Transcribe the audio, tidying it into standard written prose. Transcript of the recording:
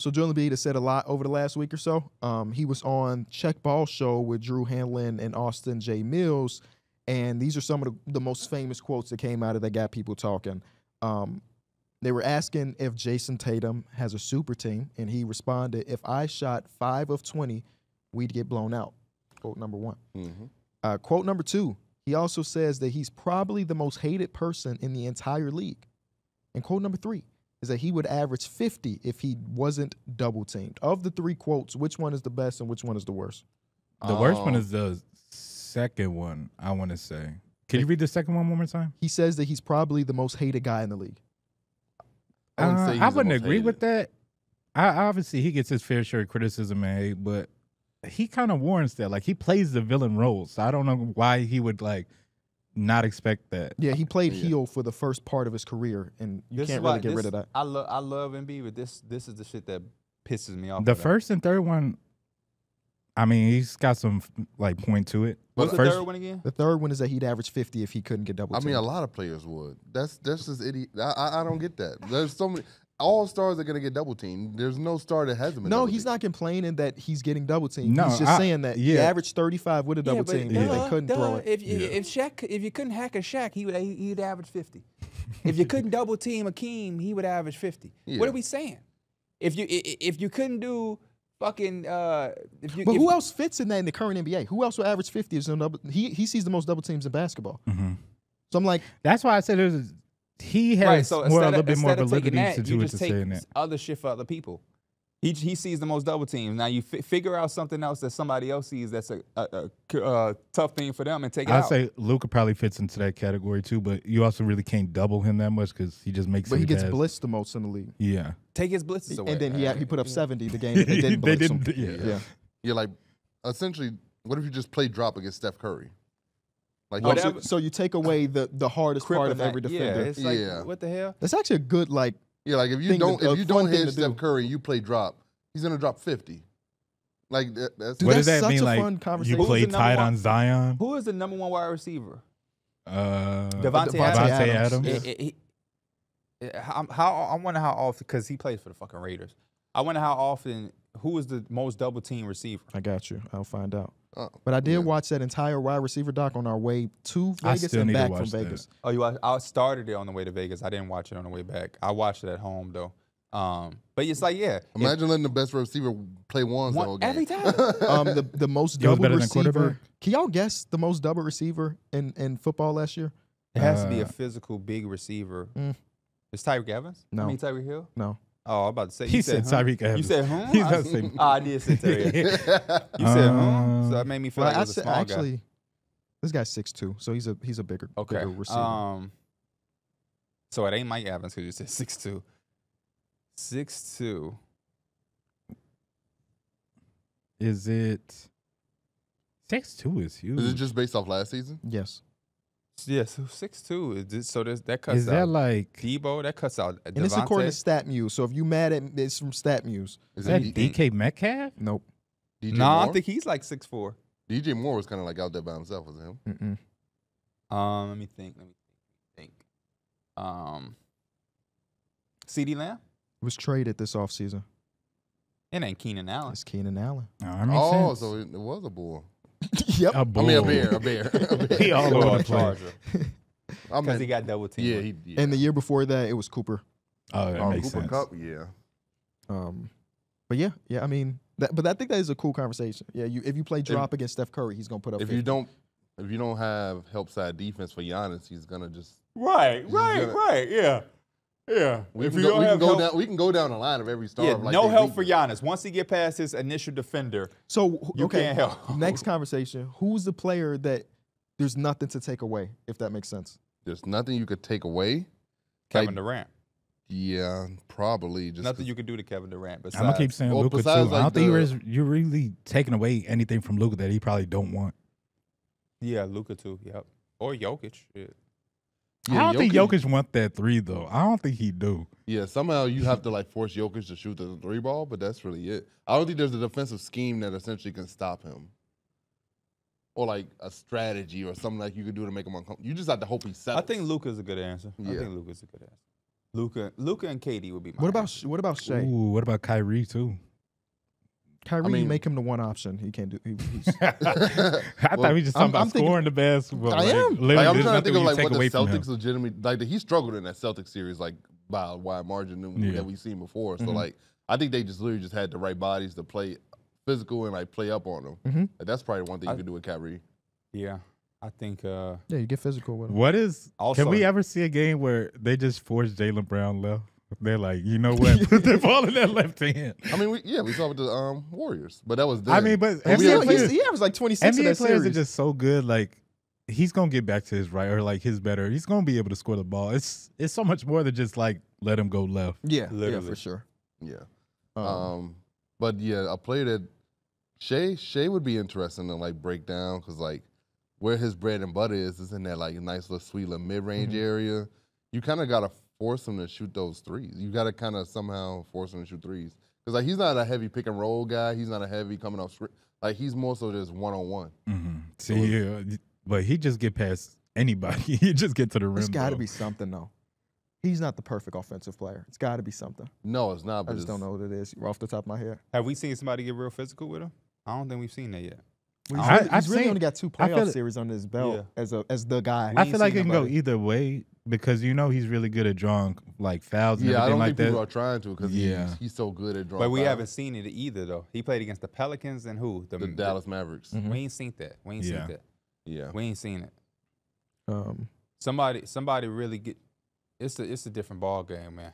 So Joel Embiid has said a lot over the last week or so. He was on Check Ball Show with Drew Hanlon and Austin J. Mills, and these are some of the most famous quotes that came out of that got people talking. They were asking if Jason Tatum has a super team, and he responded, "If I shot 5 of 20, we'd get blown out." Quote number one. Mm-hmm. Quote number two, he also says that he's probably the most hated person in the entire league. And quote number three is that he would average 50 if he wasn't double teamed. Of the three quotes, which one is the best and which one is the worst? The worst one is the second one, I want to say. Can you read the second one more time? He says that he's probably the most hated guy in the league. I wouldn't agree with that. Obviously, he gets his fair share of criticism and hate, but he kind of warrants that. Like, he plays the villain role, so I don't know why he would, like, not expect that. Yeah, he played heel for the first part of his career, and you can't really get rid of that. I love Embiid, but this is the shit that pisses me off. The first and third one, I mean, he's got some, like, point to it. What's the third one again? The third one is that he'd average 50 if he couldn't get double teamed. I mean, a lot of players would. That's just idiot. I don't get that. There's so many. All stars are going to get double teamed. There's no star that hasn't been No, double he's teamed. not complaining that he's getting double teamed. No, He's just saying that he yeah. averaged 35 with a double team. And they couldn't throw it. If you couldn't hack a Shaq, he'd average 50. If you couldn't double team Akeem, he would average 50. Yeah. What are we saying? If you couldn't do fucking Who else fits in that in the current NBA? Who else will average 50? He sees the most double teams in basketball. Mm-hmm. So I'm like, that's why I said he has a little bit more validity to it to saying that. Other shit for other people. He sees the most double teams. Now you figure out something else that somebody else sees that's a tough thing for them and take it out. I'd say Luka probably fits into that category too, but you also really can't double him that much because he just makes. But he gets blitzed the most in the league. Yeah. Take his blitzes away. And then he put up 70 the game that they didn't blitz him. Yeah. You're like, essentially, what if you just play drop against Steph Curry? Like, so you take away the hardest part of every defender. Yeah, it's like, what the hell? That's actually a good like. Yeah, like if you don't hit Steph Curry and you play drop, he's gonna drop 50. Like that's. What does that such mean? a Like fun conversation. you play tight on Zion? Who is the number one wide receiver? Devontae Adams. I wonder how often, because he plays for the fucking Raiders. I wonder how often. Who is the most double team receiver? I got you. I'll find out. But I did watch that entire wide receiver doc on our way to Vegas and back from Vegas. Oh, you watched? I started it on the way to Vegas. I didn't watch it on the way back. I watched it at home though. But it's like, yeah. Imagine letting the best receiver play ones the whole game. Every time. The most double receiver. Can y'all guess the most double receiver in football last year? It has to be a physical big receiver. Is Tyreek Evans? No. I mean Tyreek Hill? No. Oh, I'm about to say. He said Tyreek Evans. You said whom? He's not saying. I did say Tyreek. You said whom? So that made me feel like I was a small guy. This guy's 6'2", so he's a bigger receiver. So it ain't Mike Evans because you said 6'2". 6'2". Is it 6'2" is huge. Is it just based off last season? Yes. Yeah, so 6'2". So that cuts out. Is that like Debo? That cuts out Devontae? And it's according to StatMuse. So if you mad at it's from StatMuse. Is that DK Metcalf? Nope. DJ No, Moore? I think he's like 6'4". DJ Moore was kind of like out there by himself, was it him? Let me think. CeeDee Lamb? Was traded this offseason. It ain't Keenan Allen. It's Keenan Allen. Oh, so it was a bull. Yep. I mean, a bear. He all over the place. Because he got double teamed. Yeah. And the year before that, it was Cooper. Oh, that makes Cooper sense. Cup, yeah. But yeah. I mean, but I think that is a cool conversation. Yeah, if you play drop against Steph Curry, he's gonna put up. If 50. you don't have help side defense for Giannis, he's gonna just Right. Yeah. We can go down the line of every star. Yeah, like no help for Giannis. Once he get past his initial defender, so you can't help. Next conversation: who's the player that there's nothing to take away? If that makes sense. There's nothing you could take away. Kevin Durant. Yeah, probably. Just nothing you could do to Kevin Durant. I'm gonna keep saying Luka too. I don't think you're really taking away anything from Luka that he probably don't want. Yeah, Luka too. Yep. Or Jokic. Yeah. I don't think Jokic want that three though. I don't think he do. Yeah, somehow you have to like force Jokic to shoot the three ball, but that's really it. I don't think there's a defensive scheme that essentially can stop him, or like a strategy or something like you could do to make him uncomfortable. You just have to hope he's set. I think Luka's a good answer. Yeah. I think Luka's a good answer. Luka and KD would be my What about Shea? Ooh, what about Kyrie too? Kyrie, make him the one option. He can't do. He's, I thought we just talking about scoring the basketball. I am. Like, I'm trying to think of like what the Celtics legitimately like. He struggled in that Celtics series like by a wide margin that we've seen before. So like, I think they just literally just had the right bodies to play physical and like play up on them. Like, that's probably one thing you could do with Kyrie. Yeah, I think. Yeah, you get physical with him. What is? Also, can we ever see a game where they just force Jaylen Brown left? They're like, you know what? Put the ball in that left hand. I mean, we saw with the Warriors, but that was then. I mean, but NBA players, he averaged like 26 in that players series. are just so good. Like, he's gonna get back to his right or like his better. He's gonna be able to score the ball. It's so much more than just like let him go left. Yeah, literally. Yeah, for sure. Yeah. But yeah, a player that Shea would be interesting to like break down because like where his bread and butter is in that like nice little sweet little mid range area. You kind of gotta force him to shoot those threes. You got to kind of somehow force him to shoot threes. Because like he's not a heavy pick and roll guy. He's not a heavy coming off script. Like he's more so just one-on-one. But he just get past anybody. He just get to the rim. It's got to be something though. He's not the perfect offensive player. It's got to be something. No, it's not. But I just don't know what it is off the top of my head. Have we seen somebody get real physical with him? I don't think we've seen that yet. Well, he's really only got 2 playoff series under his belt as the guy. I feel like it can go either way because he's really good at drawing like fouls and everything like that. I don't think people are trying to because he's so good at drawing But we fouls. haven't seen it either though. He played against the Pelicans and who? The Dallas Mavericks. We ain't seen that. We ain't seen that. Yeah. We ain't seen it. Somebody really get. It's a different ball game, man.